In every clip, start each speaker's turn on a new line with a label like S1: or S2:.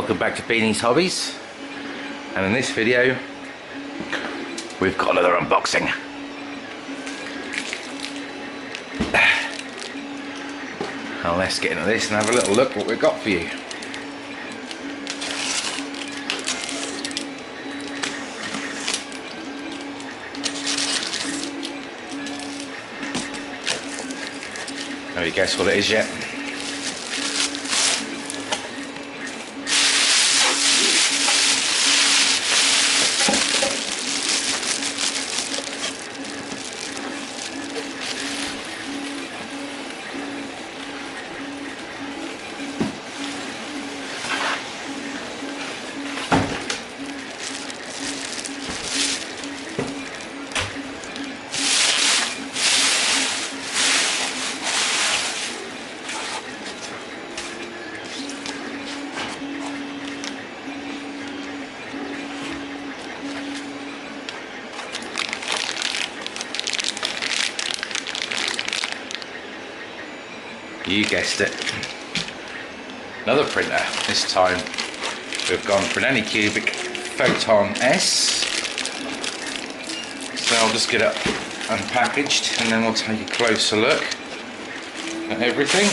S1: welcome back to Beanie's Hobbies, and in this video we've got another unboxing. Now let's get into this and have a little look what we've got for you. Have you guessed what it is yet? You guessed it. Another printer. This time we've gone for an Anycubic Photon S. So I'll just get it unpackaged and then we'll take a closer look at everything.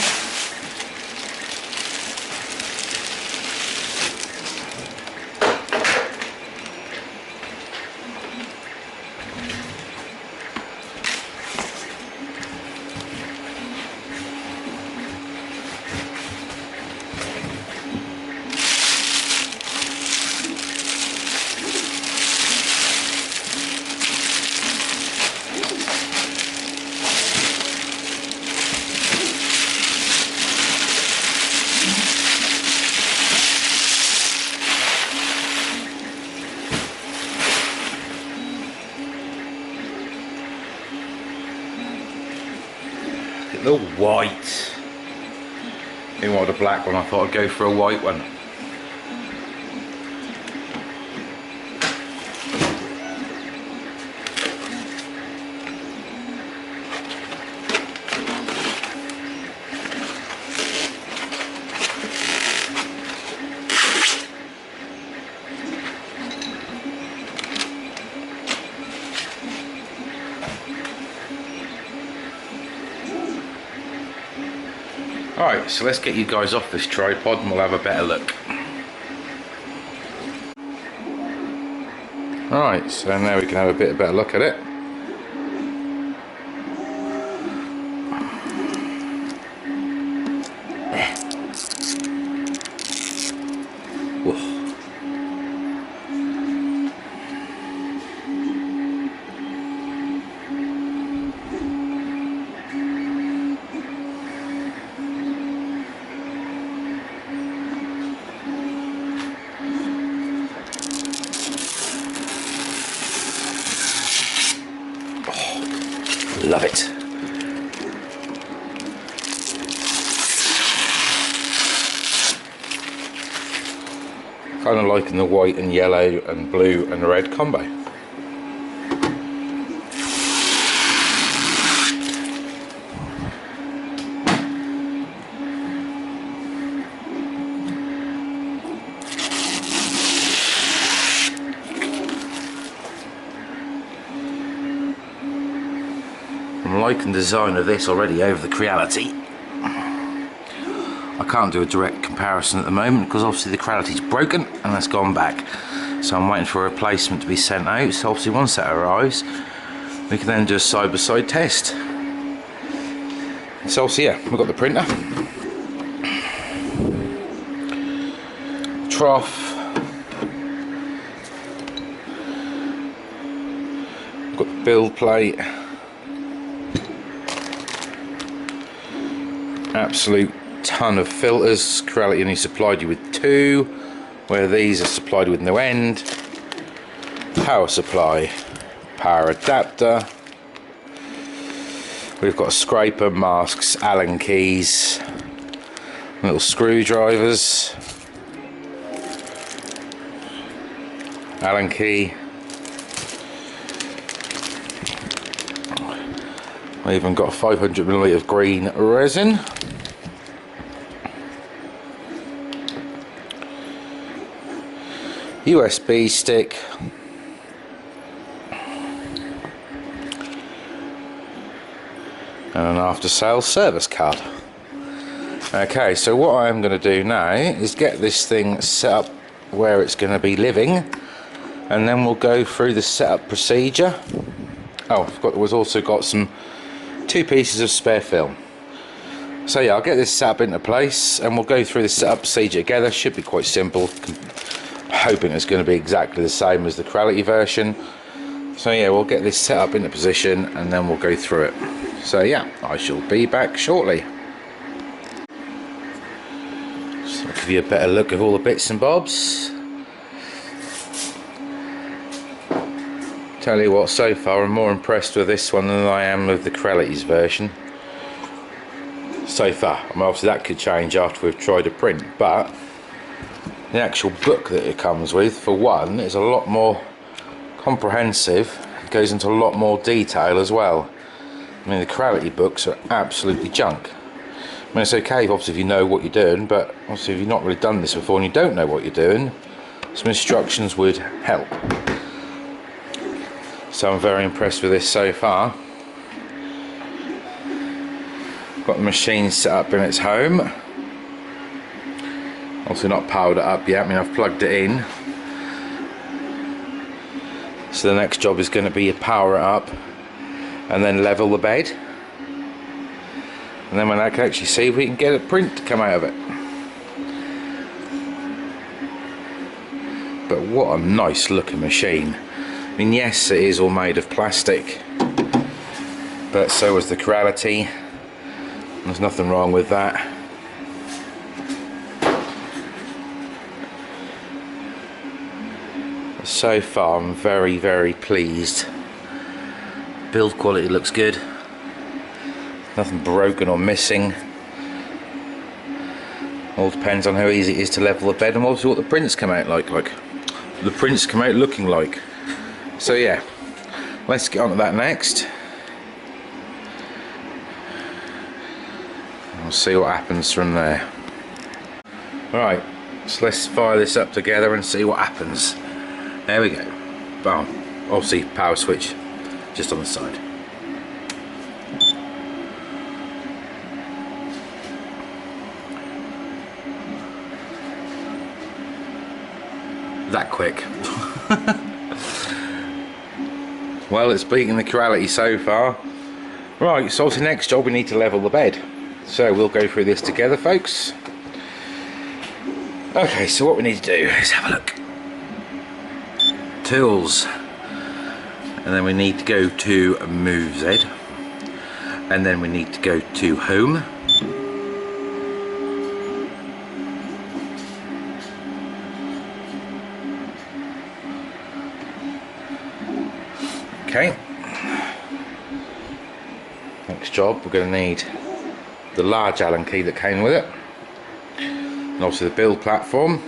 S1: The white. I wanted a black one, I thought I'd go for a white one. Alright, so let's get you guys off this tripod and we'll have a better look. Alright, so now we can have a better look at it. Whoa. Love it. Kind of liking the white and yellow and blue and red combo. I'm liking the design of this already over the Creality. I can't do a direct comparison at the moment because obviously the Creality's broken and that's gone back. So I'm waiting for a replacement to be sent out. So obviously once that arrives, we can then do a side-by-side test. So obviously yeah, we've got the printer. Trough. We've got the build plate. Absolute ton of filters. Creality only supplied you with 2, where these are supplied with no end. Power supply, power adapter. We've got scraper, masks, Allen keys, little screwdrivers, Allen key. I even got 500ml of green resin. USB stick, and an after sales service card. Okay, so what I'm going to do now is get this thing set up where it's going to be living, and then we'll go through the setup procedure. Oh, we've also got some 2 pieces of spare film. So yeah, I'll get this set up into place and we'll go through the setup procedure together. Should be quite simple. Hoping it's going to be exactly the same as the Creality version. So yeah, we'll get this set up into position and then we'll go through it. So yeah, I shall be back shortly. So I'll give you a better look at all the bits and bobs. Tell you what, so far I'm more impressed with this one than I am with the Creality's version. So far, I mean, obviously that could change after we've tried a print, but the actual book that it comes with, for one, is a lot more comprehensive. It goes into a lot more detail as well. I mean, the Creality books are absolutely junk. I mean, it's okay obviously if you know what you're doing, but obviously if you've not really done this before and you don't know what you're doing, some instructions would help. So I'm very impressed with this so far. Got the machine set up in its home. Also not powered it up yet. I mean, I've plugged it in. So the next job is going to be to power it up and then level the bed. And then when I can actually see if we can get a print to come out of it. But what a nice looking machine. I mean, yes, it is all made of plastic, but so is the Creality. There's nothing wrong with that. So far I'm very, very pleased. Build quality looks good. Nothing broken or missing. All depends on how easy it is to level the bed and also what the prints come out like the prints come out looking like. So yeah, let's get on to that next. We'll see what happens from there. Right, so let's fire this up together and see what happens. There we go. Boom. Obviously power switch just on the side. That quick. Well, it's beating the Creality so far. Right, so the next job we need to level the bed. So we'll go through this together, folks. Okay, so what we need to do is have a look. Tools. And then we need to go to Move Z. And then we need to go to Home. Okay. Next job, we're going to need the large Allen key that came with it, and obviously the build platform.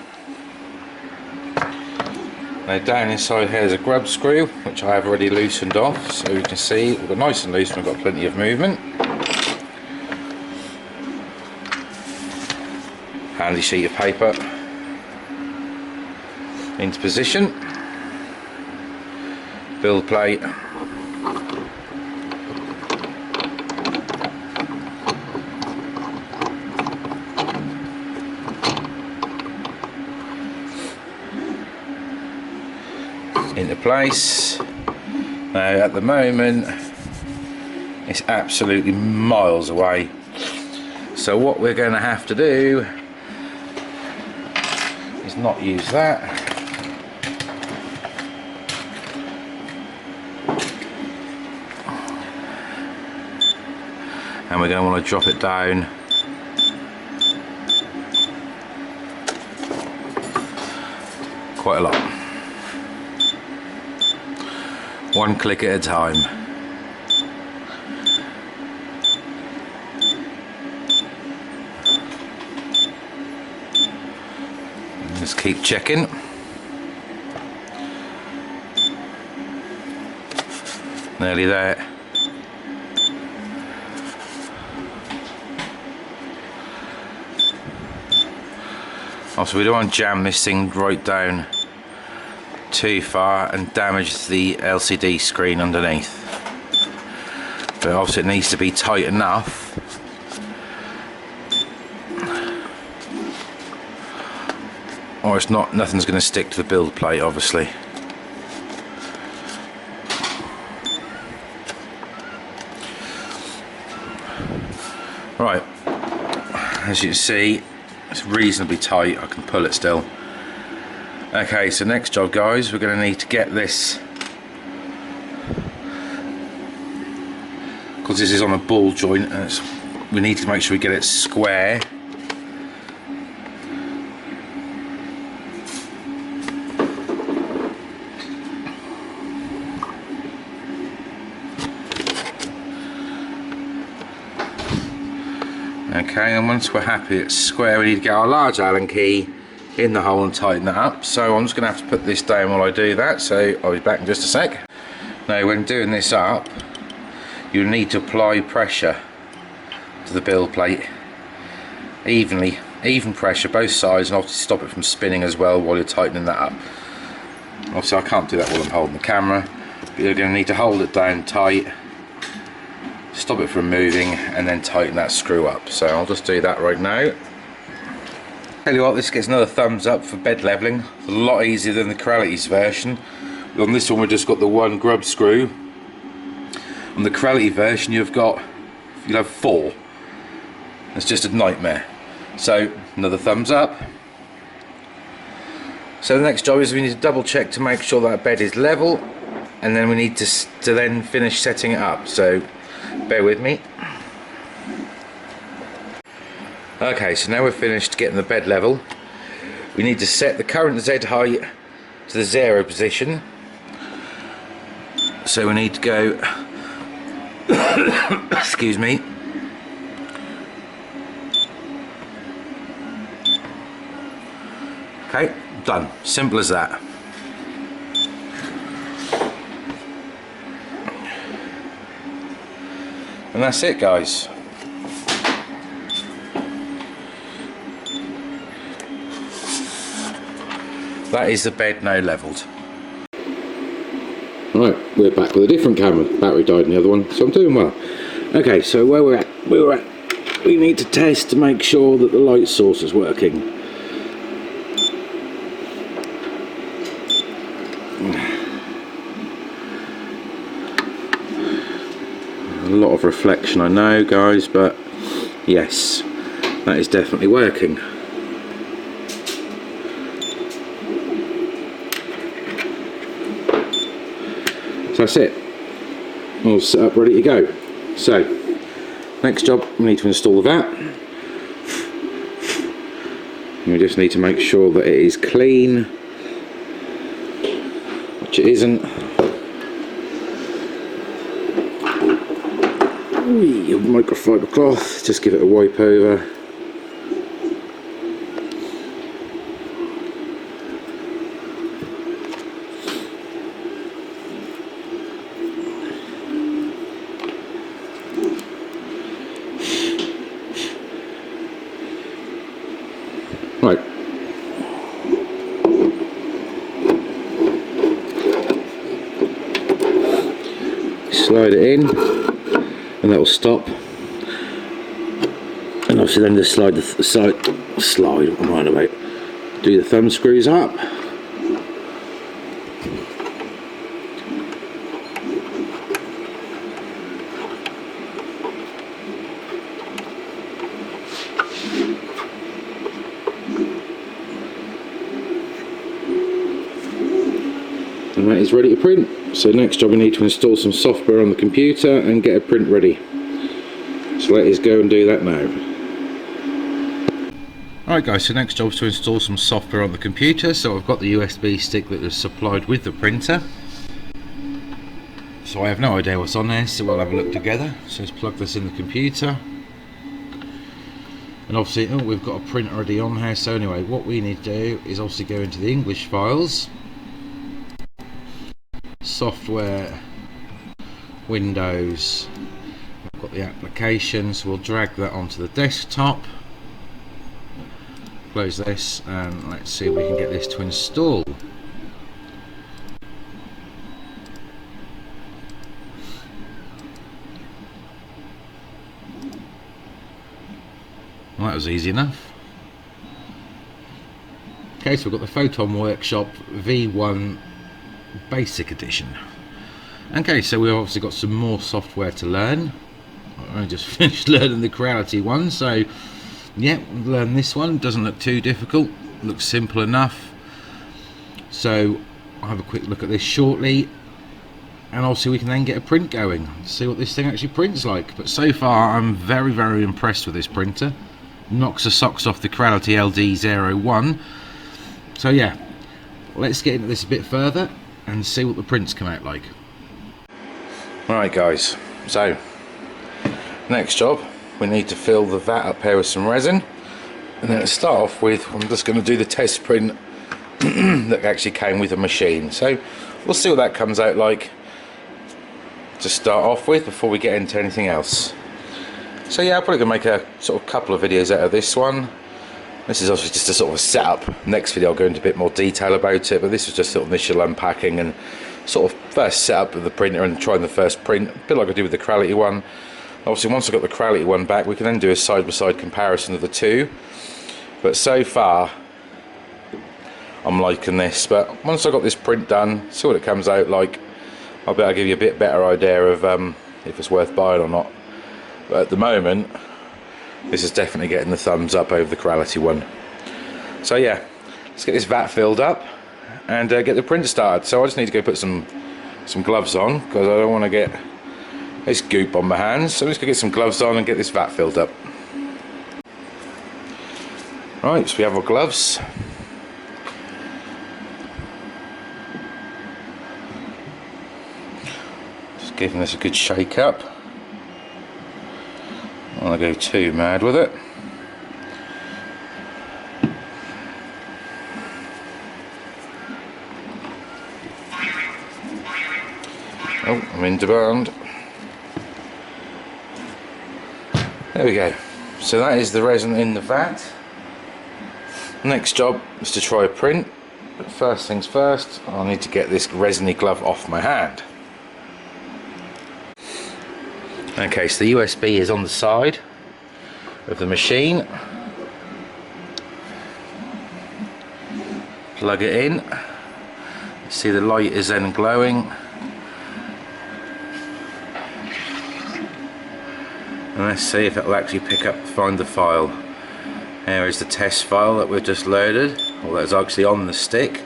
S1: Now down inside here is a grub screw which I have already loosened off, so you can see we've got nice and loose and we've got plenty of movement. Handy sheet of paper into position, build plate, into place. Now at the moment it's absolutely miles away, so what we're going to have to do is not use that, and we're going to want to drop it down quite a lot. One click at a time. Just keep checking. Nearly there. Also, we don't want to jam this thing right down too far and damage the LCD screen underneath. But obviously it needs to be tight enough or it's not, nothing's going to stick to the build plate obviously. Right, as you can see it's reasonably tight, I can pull it still. Okay, so next job guys, we're going to need to get this, because this is on a ball joint and we need to make sure we get it square. Okay, and once we're happy it's square, we need to get our large Allen key in the hole and tighten that up. So I'm just going to have to put this down while I do that, so I'll be back in just a sec. Now when doing this up, you need to apply pressure to the build plate evenly, even pressure both sides, and obviously stop it from spinning as well while you're tightening that up. Obviously I can't do that while I'm holding the camera, but you're going to need to hold it down tight, stop it from moving, and then tighten that screw up. So I'll just do that right now. Tell you what, this gets another thumbs up for bed leveling. It's a lot easier than the Corellity's version. On this one we've just got the one grub screw. On the Corellity version you'll have 4. It's just a nightmare. So another thumbs up. So the next job is we need to double check to make sure that bed is level, and then we need to then finish setting it up. So bear with me. Okay, so now we're finished getting the bed level. We need to set the current Z height to the 0 position. So we need to go excuse me. Okay, done. Simple as that. And that's it guys. That is the bed now levelled. Right, we're back with a different camera. Battery died in the other one, so I'm doing well. Okay, so where we're at, we need to test to make sure that the light source is working. A lot of reflection I know guys, but yes, that is definitely working. So that's it, all set up, ready to go. So next job, we need to install the vat. We just need to make sure that it is clean, which it isn't. Microfiber cloth, just give it a wipe over. Right. Slide it in, and that will stop. And obviously then just slide what am I on about? Do the thumb screws up. And that is ready to print. So next job we need to install some software on the computer and get a print ready. So let us go and do that now. Alright guys, so next job is to install some software on the computer. So I've got the USB stick that was supplied with the printer. So I have no idea what's on there, so we'll have a look together. So let's plug this in the computer. And obviously, we've got a print already on here. So anyway, what we need to do is obviously go into the English files. Software, Windows, I've got the applications, we'll drag that onto the desktop, close this, and let's see if we can get this to install. Well, that was easy enough. Okay, so we've got the Photon Workshop V1 Basic Edition. Okay, so we've obviously got some more software to learn. I just finished learning the Creality one, so yeah, learn this one. Doesn't look too difficult, looks simple enough. So I'll have a quick look at this shortly, and obviously we can then get a print going, see what this thing actually prints like. But so far I'm very, very impressed with this printer. Knocks the socks off the Creality LD01. So yeah, let's get into this a bit further and see what the prints come out like. Alright guys, so next job, we need to fill the vat up here with some resin, and then to start off with, I'm just going to do the test print that actually came with the machine. So we'll see what that comes out like to start off with before we get into anything else. So yeah, I'm probably going to make a sort of couple of videos out of this one. This is obviously just a sort of a setup. Next video I'll go into a bit more detail about it, but this was just sort of initial unpacking and sort of first setup of the printer and trying the first print, a bit like I did with the Creality one. Obviously once I've got the Creality one back, we can then do a side-by-side comparison of the two. But so far I'm liking this, but once I've got this print done, see what it comes out like, I'll be able to give you a bit better idea of if it's worth buying or not. But at the moment, this is definitely getting the thumbs up over the Creality one. So yeah, let's get this vat filled up and get the printer started. So I just need to go put some gloves on, because I don't want to get this goop on my hands. So I'm just going to get some gloves on and get this vat filled up. Right, so we have our gloves. Just giving this a good shake up. I don't want to go too mad with it. Oh, I'm in demand. There we go. So that is the resin in the vat. Next job is to try a print. But first things first, I'll need to get this resiny glove off my hand. Okay, so the USB is on the side of the machine. Plug it in. See, the light is then glowing. And let's see if it will actually find the file. Here is the test file that we've just loaded, or that's actually on the stick.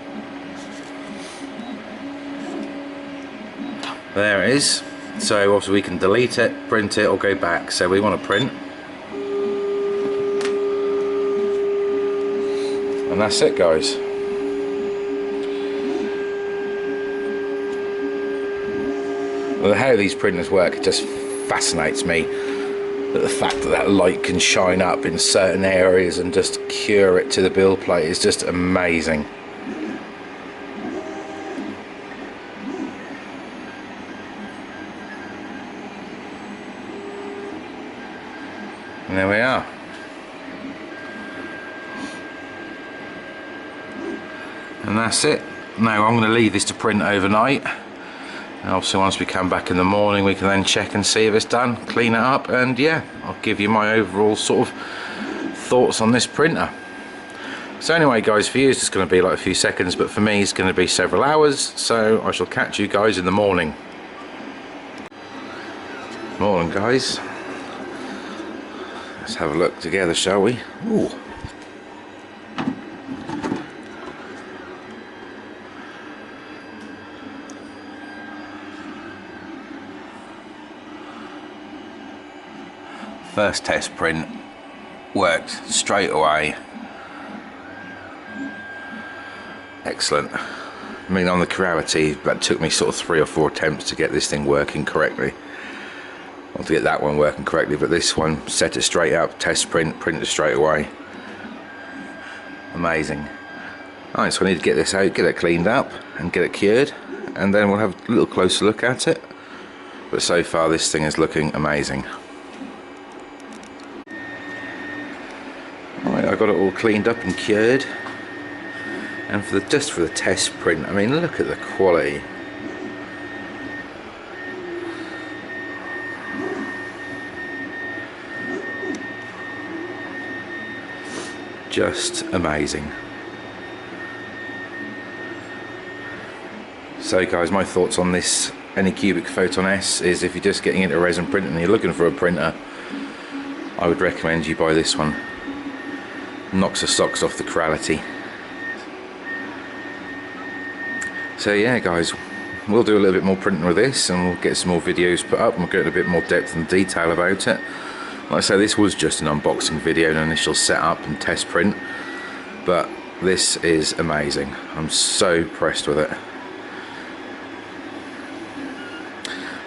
S1: There it is. So obviously we can delete it, print it, or go back. So we want to print. And that's it, guys. Well, how these printers work, it just fascinates me. That the fact that light can shine up in certain areas and just cure it to the build plate is just amazing. And there we are. And that's it. Now I'm going to leave this to print overnight. And obviously once we come back in the morning, we can then check and see if it's done, clean it up, and yeah, I'll give you my overall sort of thoughts on this printer. So anyway guys, for you it's going to be like a few seconds, but for me it's going to be several hours, so I shall catch you guys in the morning. Morning guys. Let's have a look together, shall we? Ooh. First test print worked straight away. Excellent. I mean, on the Creality, that took me sort of 3 or 4 attempts to get this thing working correctly. Or to get that one working correctly, but this one, set it straight up, test print, print it straight away. Amazing. Alright, so I need to get this out, get it cleaned up, and get it cured, and then we'll have a little closer look at it. But so far this thing is looking amazing. Right, I got it all cleaned up and cured, and just for the test print, I mean, look at the quality. Just amazing. So guys, my thoughts on this Anycubic Photon S is, if you're just getting into resin printing and you're looking for a printer, I would recommend you buy this one. Knocks the socks off the quality. So yeah guys, we'll do a little bit more printing with this, and we'll get some more videos put up and we'll get a bit more depth and detail about it. Like I say, this was just an unboxing video, an initial setup and test print, but this is amazing. I'm so impressed with it.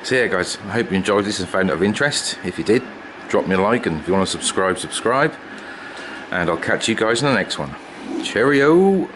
S1: So yeah guys, I hope you enjoyed this and found it of interest. If you did, drop me a like, and if you want to subscribe, and I'll catch you guys in the next one. Cheerio!